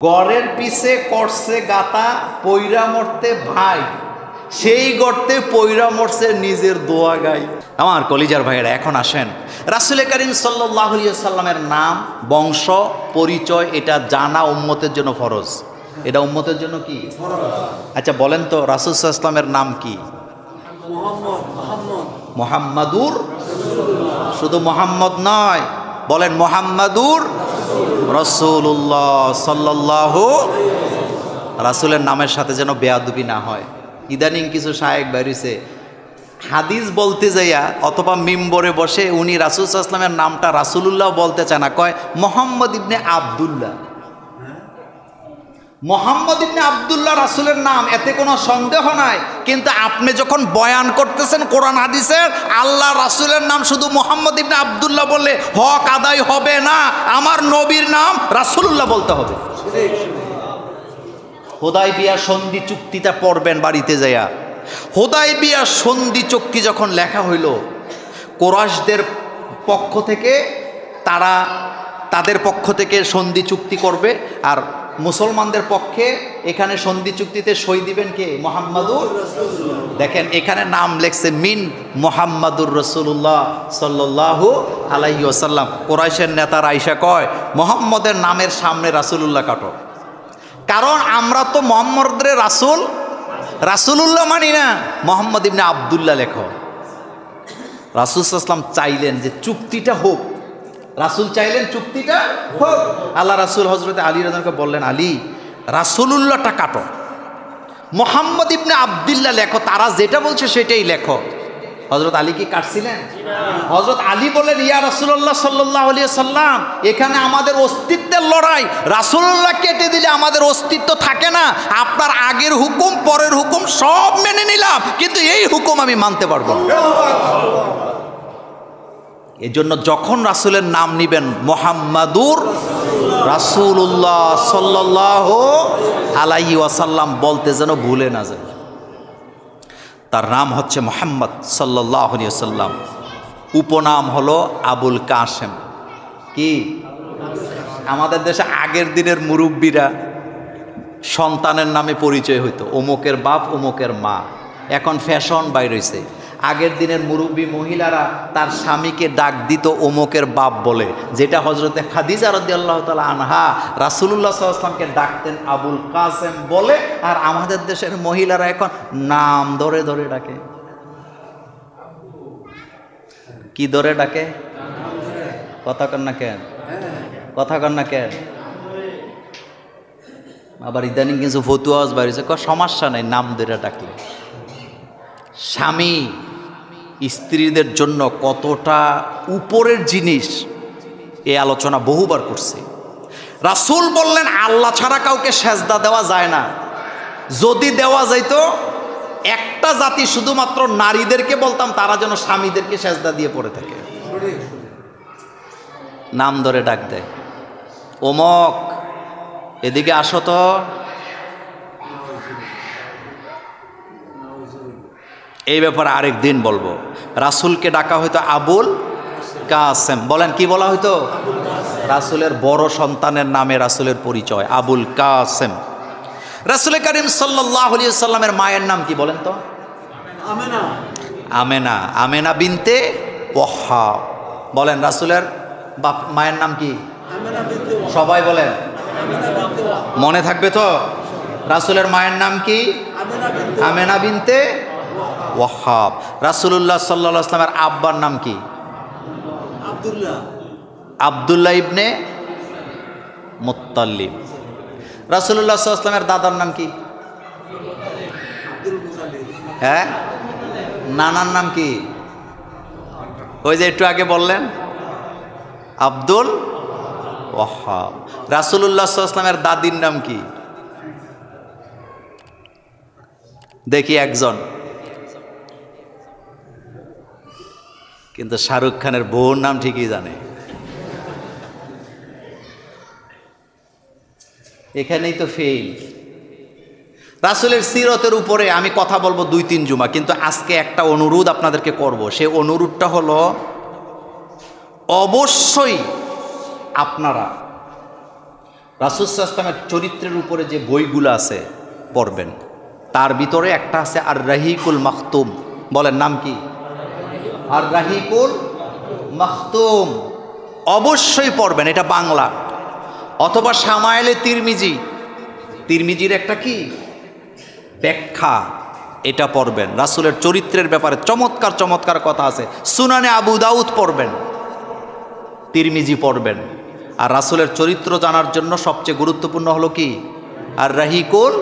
গড়ের পিছে করছে গাতা পইরা মরতে ভাই, সেই গর্তে পইরা মরছে নিজের দোয়া গাই। আমার কলিজার ভাইয়েরা, এখন আসেন রাসূল করিম সাল্লাল্লাহু আলাইহি সাল্লামের নাম, বংশ, পরিচয় এটা জানা উম্মতের জন্য ফরজ। এটা উম্মতের জন্য কি ফরজ? আচ্ছা বলেন তো, রাসূল সাল্লাল্লাহু আলাইহি সাল্লামের নাম কি? মুহাম্মাদুর। শুধু মোহাম্মদ নয়, বলেন মুহাম্মাদুর রাসূলুল্লাহ সাল্লাল্লাহু। রাসূলের নামের সাথে যেন বেয়াদবি না হয়। ইদানিং কিছু শায়েখ বেরিয়েছে, হাদিস বলতে যাইয়া অথবা মিম্বরে বসে উনি রাসূল সাল্লাল্লাহু আলাইহি ওয়াসাল্লামের নামটা রাসূলুল্লাহ বলতে চায় না, কয় মুহাম্মদ ইবনে আব্দুল্লাহ। মুহাম্মদ ইবনে আব্দুল্লাহ রাসূলের নাম, এতে কোনো সন্দেহ নাই। কিন্তু আপনি যখন বয়ান করতেছেন কোরআন হাদিসের, আল্লাহ রাসূলের নাম শুধু মুহাম্মদ ইবনে আব্দুল্লাহ বললে হক আদায় হবে না। আমার নবীর নাম রাসূলুল্লাহ বলতে হবে। হুদায়বিয়া সন্ধি চুক্তিটা পড়বেন বাড়িতে যাইয়া। হুদায়বিয়া সন্ধি চুক্তি যখন লেখা হইল, কুরাইশদের পক্ষ থেকে তাদের পক্ষ থেকে সন্ধি চুক্তি করবে, আর মুসলমানদের পক্ষে এখানে সন্ধি চুক্তিতে সই দিবেন কে? মুহাম্মাদুর। দেখেন এখানে নাম লেখছে মিন মুহাম্মাদুর রাসূলুল্লাহ সাল্লাল্লাহু আলাইহি ওয়াসাল্লাম। কুরাইশের নেতারা আইসা কয় মুহাম্মদের নামের সামনে রাসূলুল্লাহ কাটো, কারণ আমরা তো মুহাম্মদের রাসূলুল্লাহ মানি না, মুহাম্মদ ইবনে আব্দুল্লাহ লেখো। রাসূল সাল্লাল্লাহু আলাইহি ওয়াসাল্লাম চাইলেন যে চুক্তিটা হোক, রাসূল চাইলেন চুক্তিটা হোক। আল্লাহ রাসূল হযরত আলী রাদিয়াল্লাহু আনহু বললেন, আলী রাসূলুল্লাহটা কাটো, মুহাম্মদ ইবনে আব্দুল্লাহ লেখো, তারা যেটা বলছে সেটাই লেখো। হযরত আলী কি কাটছিলেন? হযরত আলী বলেন, ইয়া রাসূলুল্লাহ সাল্লাল্লাহু আলাইহি ওয়াসাল্লাম, এখানে আমাদের অস্তিত্বের লড়াই, রাসূলুল্লাহ কেটে দিলে আমাদের অস্তিত্ব থাকে না। আপনার আগের হুকুম পরের হুকুম সব মেনে নিলাম, কিন্তু এই হুকুম আমি মানতে পারবো না। এই জন্য যখন রাসূলের নাম নিবেন মুহাম্মাদুর রাসূলুল্লাহ সাল্লাল্লাহু আলাইহি ওয়াসাল্লাম বলতে যেন ভুলে না যায়। তার নাম হচ্ছে মুহাম্মদ সাল্লাল্লাহু আলাইহি ওয়াসাল্লাম। উপনাম হলো আবুল কাসেম। কি? আমাদের দেশে আগের দিনের মুরব্বীরা সন্তানের নামে পরিচয় হইতো, অমুকের বাপ অমুকের মা। এখন ফ্যাশন বাইর হইছে, আগের দিনের মুরব্বী মহিলারা তার স্বামীকে ডাক দিত অমুকের বাপ বলে, যেটা হযরতে খাদিজা রাদিয়াল্লাহু তাআলা আনহা রাসূলুল্লাহ সাল্লাল্লাহু আলাইহি ওয়াসাল্লামকে ডাকতেন আবুল কাসেম বলে। আর আমাদের দেশের মহিলারা এখন নাম ধরে ধরে ডাকে। কি ধরে ডাকে? কথা কন না কেন? কথা কন না কেন? আবার ইদানিং কিছু ফতুয়াজ বাইরেছে, সমস্যা নেই নাম ধরে ডাকলে। স্বামী স্ত্রীদের জন্য কতটা উপরের জিনিস এই আলোচনা বহুবার করছে। রাসূল বললেন আল্লাহ ছাড়া কাউকে সেজদা দেওয়া যায় না। যদি দেওয়া যাইতো, একটা জাতি শুধুমাত্র নারীদেরকে বলতাম তারা যেন স্বামীদেরকে সেজদা দিয়ে পড়ে থাকে। নাম ধরে ডাক দেয়, ওমক এদিকে আসো তো। এই ব্যাপারে আরেক দিন বলবো। রাসূলকে ডাকা হয়তো আবুল কাসেম। বলেন কি বলা হয়তো? রাসূলের বড় সন্তানের নামে রাসূলের পরিচয় আবুল কাসেম। রাসূল করিম সাল্লাল্লাহু আলাইহি ওয়াসাল্লামের মায়ের নাম কি বলেন তো? আমেনা। আমেনা, আমেনা বিনতে ওয়াহাব। বলেন রাসূলের মায়ের নাম কি? আমেনা বিনতে ওয়াহাব। সবাই বলেন, মনে থাকবে তো? রাসূলের মায়ের নাম কি? আমেনা বিনতে ওয়াহাব। রাসূলুল্লাহ সাল্লাল্লাহু আলাইহি ওয়াসাল্লামের আব্বার নাম কি? আব্দুল্লাহ ইবনে মুত্তালিব। রাসূলুল্লাহ সাল্লাল্লাহু আলাইহি ওয়াসাল্লামের দাদার নাম কি? হ্যাঁ, নানার নাম কি? ওই যে একটু আগে বললেন আব্দুল ওয়াহাব। রাসূলুল্লাহ সাল্লাল্লাহু আলাইহি ওয়াসাল্লামের দাদির নাম কি? দেখি একজন, কিন্তু শাহরুখ খানের বউর নাম ঠিকই জানে। এখানেই তো ফেল। রাসূলের সিরতের উপরে আমি কথা বলবো 2-3 জুমা, কিন্তু আজকে একটা অনুরোধ আপনাদেরকে করব। সেই অনুরোধটা হলো, অবশ্যই আপনারা রাসূল সাল্লাল্লাহু আলাইহি ওয়াসাল্লামের চরিত্রের উপরে যে বইগুলো আছে পড়বেন, তার ভিতরে একটা আছে আর রাহিকুল মাখতুম। বলেন নাম কি? আর রাহিকুল মাখতুম অবশ্যই পড়বেন, এটা বাংলা। অথবা শামায়েলে তিরমিজির একটা কি ব্যাখ্যা, এটা পড়বেন। রাসূলের চরিত্রের ব্যাপারে চমৎকার চমৎকার কথা আছে। সুনানে আবু দাউদ পড়বেন, তিরমিজি পড়বেন। আর রাসূলের চরিত্র জানার জন্য সবচেয়ে গুরুত্বপূর্ণ হলো কি? আর রাহিকুল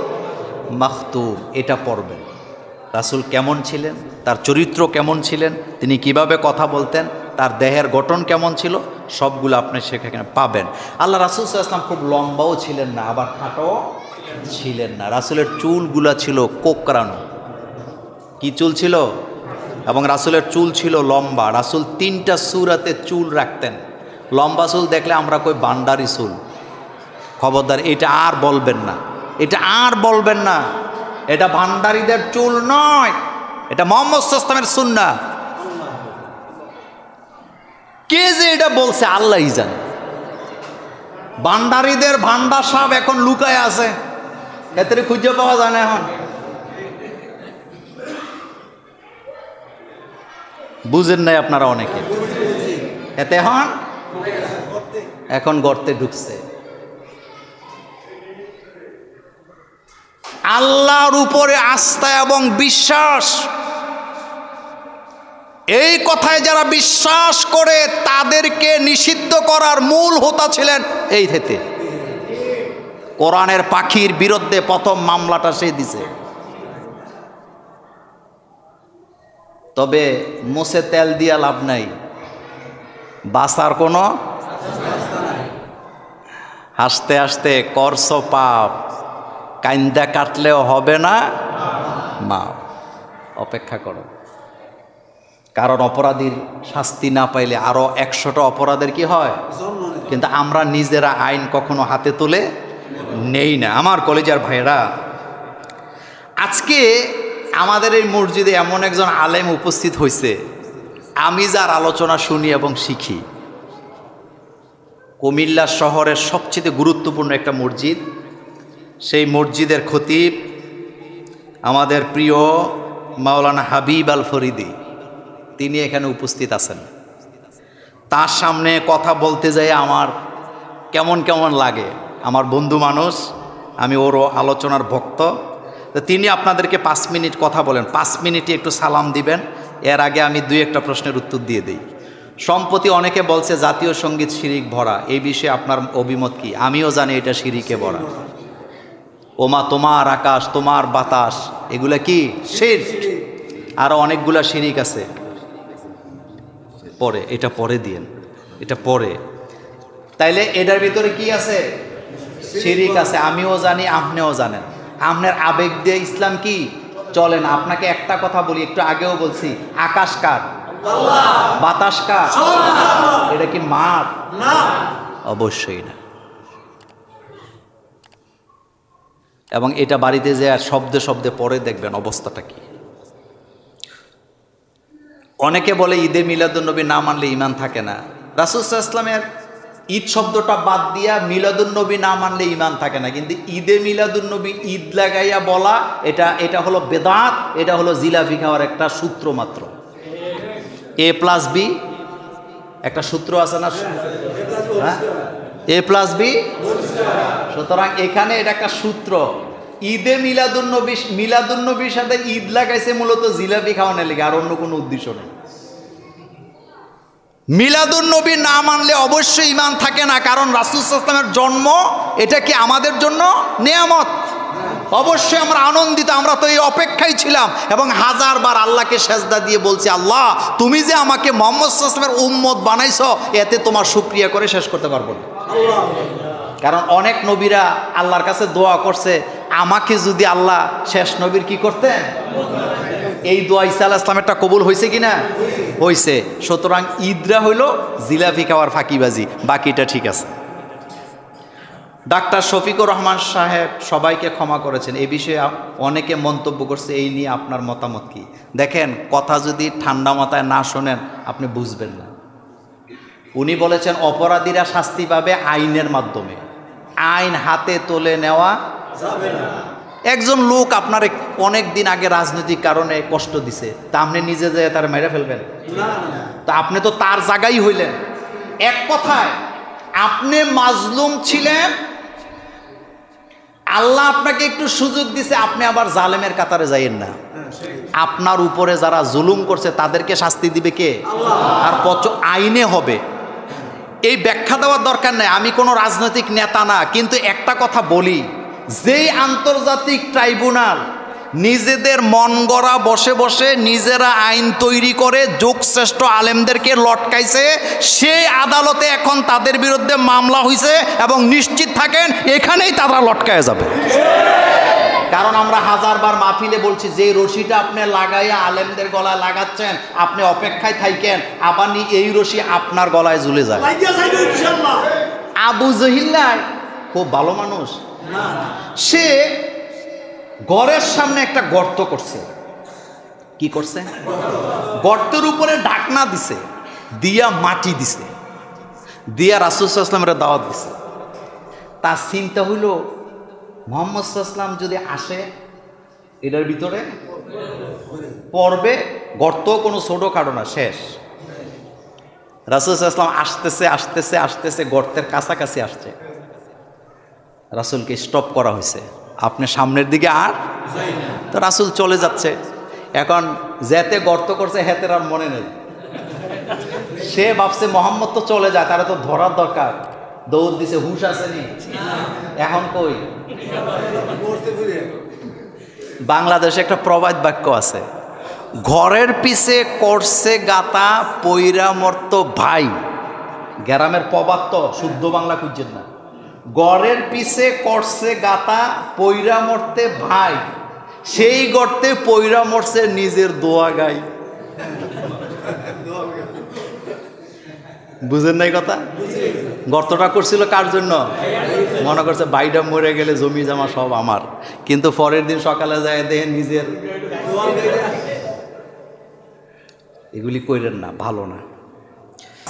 মাখতুম, এটা পড়বেন। রাসূল কেমন ছিলেন, তার চরিত্র কেমন ছিলেন, তিনি কিভাবে কথা বলতেন, তার দেহের গঠন কেমন ছিল, সবগুলো আপনি সেখানে পাবেন। আল্লাহ রাসূল সাল্লাল্লাহু আলাইহি ওয়াসাল্লাম খুব লম্বাও ছিলেন না, আবার খাটোও ছিলেন না। রাসূলের চুলগুলা ছিল কোকড়ানো। কি চুল ছিল? এবং রাসূলের চুল ছিল লম্বা। রাসূল 3টা সূরাতে চুল রাখতেন। লম্বা চুল দেখলে আমরা কই বান্ডারি চুল। খবরদার, এটা আর বলবেন না, এটা আর বলবেন না। এটা ভান্ডারীদের চুল নয়, এটা মুহাম্মদ সাল্লাল্লাহু আলাইহি ওয়াসাল্লামের সুন্নাহ। কে যে এটা বলছে আল্লাহই জানে। ভান্ডারীদের ভান্ডার সাহেব এখন লুকায় আছে, এতে খুঁজে পাওয়া যায় না। এখন বুঝেন নাই আপনারা অনেকে, এতে এখন গর্তে ঢুকছে। আল্লাহর উপরে আস্থা এবং বিশ্বাস, এই কথায় যারা বিশ্বাস করে তাদেরকে নিষিদ্ধ করার মূল হোতা ছিলেন এই থেকে। কোরআনের পাখির বিরুদ্ধে প্রথম মামলাটা সে দিছে। তবে মুছে তেল দিয়া লাভ নাই, বাঁচার কোনো হাসতে হাসতে করছ পাপ, কাইন্দা কাটলেও হবে না মাপ। অপেক্ষা করো, কারণ অপরাধীর শাস্তি না পাইলে আরো 100টা অপরাধের কি হয়। কিন্তু আমরা নিজেরা আইন কখনো হাতে তুলে নেই না। আমার কলেজের ভাইরা, আজকে আমাদের এই মসজিদে এমন একজন আলেম উপস্থিত হয়েছে, আমি যার আলোচনা শুনি এবং শিখি। কুমিল্লা শহরের সবচেয়ে গুরুত্বপূর্ণ একটা মসজিদ, সেই মসজিদের খতিব আমাদের প্রিয় মাওলানা হাবিব আল ফরিদি, তিনি এখানে উপস্থিত আছেন। তার সামনে কথা বলতে যাই আমার কেমন কেমন লাগে। আমার বন্ধু মানুষ, আমি ওরও আলোচনার ভক্ত। তো তিনি আপনাদেরকে 5 মিনিট কথা বলেন, 5 মিনিটে একটু সালাম দিবেন। এর আগে আমি 2-1টা প্রশ্নের উত্তর দিয়ে দিই। সম্প্রতি অনেকে বলছে জাতীয় সঙ্গীত শিরিক ভরা, এই বিষয়ে আপনার অভিমত কি? আমিও জানি এটা শিরিকে ভরা। ওমা তোমার আকাশ, তোমার বাতাস, এগুলা কি শিরক। আরো অনেকগুলা শিরিক আছে। পরে এটা পরে দিয়েন, এটা পরে। তাইলে এটার ভিতরে কি আছে? শিরিক আছে। আমিও জানি, আপনিও জানেন। আপনার আবেগ দিয়ে ইসলাম কি চলে না। আপনাকে একটা কথা বলি, একটু আগেও বলছি, আকাশ কার? আল্লাহ। বাতাস কার? আল্লাহ। এটা কি মার? না, অবশ্যই না। এবং এটা বাড়িতে যে শব্দে শব্দে পরে দেখবেন অবস্থাটা কি। অনেকে বলে ঈদে মিলাদুন্নবী না মানলে ঈমান থাকে না। রাসূল সাল্লাল্লাহু আলাইহি ওয়াসাল্লামের ঈদ শব্দটা বাদ দিয়া মিলাদুন্নবী না মানলে ঈমান থাকে না। কিন্তু ঈদে মিলাদুন্নবী ঈদ লাগাইয়া বলা, এটা হলো বেদাত, এটা হলো জিলাপি খাওয়ার একটা সূত্র মাত্র। A+B একটা সূত্র আছে না, হ্যাঁ? A+B। সুতরাং এখানে এটা একটা সূত্র। ঈদে মিলাদুন্নবীর সাথে ঈদ লাগাইছে মূলত জিলাপি খাওয়ানোর লেগে, আর অন্য কোনো উদ্দেশ্য নেই। মিলাদুন্নবী না মানলে অবশ্যই ঈমান থাকে না, কারণ রাসূল সাল্লাল্লাহু আলাইহি ওয়াসাল্লামের জন্ম এটা কি আমাদের জন্য নিয়ামত। অবশ্যই আমরা আনন্দিত, আমরা তো এই অপেক্ষায় ছিলাম এবং হাজারবার আল্লাহকে সেজদা দিয়ে বলছি, আল্লাহ তুমি যে আমাকে মুহাম্মদ সাল্লাল্লাহু আলাইহি ওয়াসাল্লামের উম্মত বানাইছো, এতে তোমার শুকরিয়া করে শেষ করতে পারবো না। কারণ অনেক নবীরা আল্লাহর কাছে দোয়া করছে, আমাকে যদি আল্লাহ শেষ নবীর কি করতেন, এই দোয়া ঈসা আলাইহিস সালামেরটা কবুল হয়েছে কিনা? হয়েছে। সুতরাং ঈদরা হইল জিলাপি খাওয়ার ফাঁকিবাজি, বাকিটা ঠিক আছে। ডাক্তার শফিকুর রহমান সাহেব সবাইকে ক্ষমা করেছেন, এই বিষয়ে অনেকে মন্তব্য করছে, এই নিয়ে আপনার মতামত কি? দেখেন, কথা যদি ঠান্ডা মাথায় না শোনেন আপনি বুঝবেন না। উনি বলেছেন অপরাধীরা শাস্তি পাবে আইনের মাধ্যমে, আইন হাতে তুলে নেওয়া যাবে না। একজন লোক আপনার অনেক দিন আগে রাজনৈতিক কারণে কষ্ট দিছে, তা আপনি নিজে যে তার মেরে ফেলবেন? তা আপনি তো তার জায়গায় হইলেন। এক কথায় আপনি মাজলুম ছিলেন, আল্লাহ আপনাকে একটু সুযোগ দিছে, আপনি আবার জালেমের কাতারে যাইয়েন না। আপনার উপরে যারা জুলুম করছে তাদেরকে শাস্তি দিবে কে? আর আইনে হবে। এই ব্যাখ্যা দেওয়ার দরকার নেই, আমি কোনো রাজনৈতিক নেতা না, কিন্তু একটা কথা বলি, যেই আন্তর্জাতিক ট্রাইব্যুনাল নিজেদের মন গড়া বসে বসে নিজেরা আইন তৈরি করে যোগশ্রেষ্ঠ আলেমদেরকে লটকাইছে, সেই আদালতে এখন তাদের বিরুদ্ধে মামলা হয়েছে এবং নিশ্চিত থাকেন এখানেই তারা লটকায় যাবে। কারণ আমরা হাজারবার মাহফিলে বলছি, যে রশিটা আপনি লাগাইয়া আলেমদের গলায় লাগাচ্ছেন, আপনি অপেক্ষায় থাকেন আবার এই রশি আপনার গলায় ঝুলে যায়। আবু জহিল্লাহ খুব ভালো মানুষ, সে ঘরের সামনে একটা গর্ত করছে। কি করছে? গর্তের উপরে ঢাকনা দিছে, দিয়া মাটি দিছে, দিয়া রাসূল সাল্লাল্লাহু আলাইহি ওয়াসাল্লামের দাওয়াত দিছে। তার চিন্তা হইল, মুহাম্মদ সাল্লাল্লাহু আলাইহি ওয়াসাল্লাম যদি আসে এটার ভিতরে পড়বে, গর্ত কোনো ছোটোখাটো না, শেষ। রাসূল সাল্লাল্লাহু আলাইহি ওয়াসাল্লাম আসতেছে আসতেছে আসতেছে, গর্তের কাছাকাছি আসছে, রাসূলকে স্টপ করা হয়েছে, আপনি সামনের দিকে আর তো রাসূল চলে যাচ্ছে। এখন যেতে গর্ত করছে হেতের আর মনে নেই, সে ভাবছে মোহাম্মদ তো চলে যায়, তারা তো ধরার দরকার, দৌড় দিছে, হুঁশ আসেনি, এখন কই? বাংলাদেশে একটা প্রবাদ বাক্য আছে, ঘরের পিছে করছে গাতা পইরা মর্ত ভাই। গ্রামের প্রবাদ তো, শুদ্ধ বাংলা খুঁজছেন না। গড়ের পিছে করছে গাতা পইরা মরতে ভাই, সেই গর্তে পইরা মরছে নিজের দোয়া গাই। বুঝেন নাই কথা? গর্তটা করছিল কার জন্য? মনে করছে বাইটা মরে গেলে জমি জমা সব আমার, কিন্তু পরের দিন সকালে যায় দেখেন নিজের। এগুলি কইরেন না, ভালো না।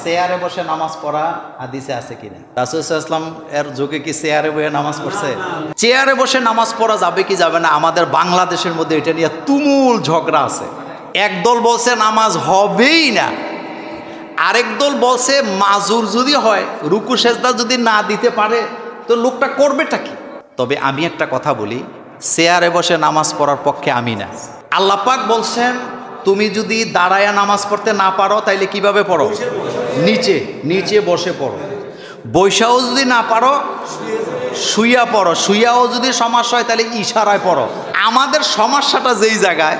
চেয়ারে বসে নামাজ পড়া হাদিসে আছে কিনা? রাসূল সাল্লাল্লাহু আলাইহি ওয়াসাল্লাম এর যুগে কি চেয়ারে বসে নামাজ পড়ছে? চেয়ারে বসে নামাজ পড়া যাবে কি যাবে না, আমাদের বাংলাদেশের মধ্যে এটা নিয়ে তুমুল ঝগড়া আছে। একদল বলছে নামাজ হবেই না, আরেক দল বলছে মাজুর যদি হয়, রুকু সেজদা যদি না দিতে পারে তো লোকটা করবেটা কি? তবে আমি একটা কথা বলি, চেয়ারে বসে নামাজ পড়ার পক্ষে আমি না। আল্লাহ পাক বলছেন, তুমি যদি দাঁড়ায়া নামাজ পড়তে না পারো তাইলে কিভাবে পড়ো? নিচে নিচে বসে পড়ো। বৈশাও যদি না পারো শুইয়া পড়ো। শুইয়াও যদি সমস্যা হয় তাহলে ইশারায় পড়ো। আমাদের সমস্যাটা যেই জায়গায়,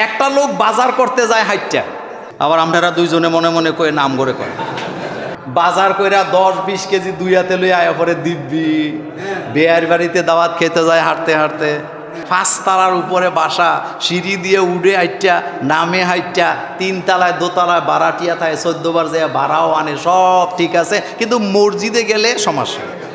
একটা লোক বাজার করতে যায় হাইটটা, আবার আপনারা দুইজনে মনে মনে করে নাম করে করে বাজার কইরা 10-20 কেজি দুই হাতে লই আয়া পরে দিব্যি বিয়ের বাড়িতে দাওয়াত খেতে যায় হাঁটতে হাঁটতে, 5 তলার উপরে বাসা, সিঁড়ি দিয়ে উড়ে হাইটটা নামে হাইটটা 3 তলায় 2 তলায় বারাটিয়া থাকে, 14 বার যায় ভাড়াও আনে, সব ঠিক আছে, কিন্তু মসজিদে গেলে সমস্যা।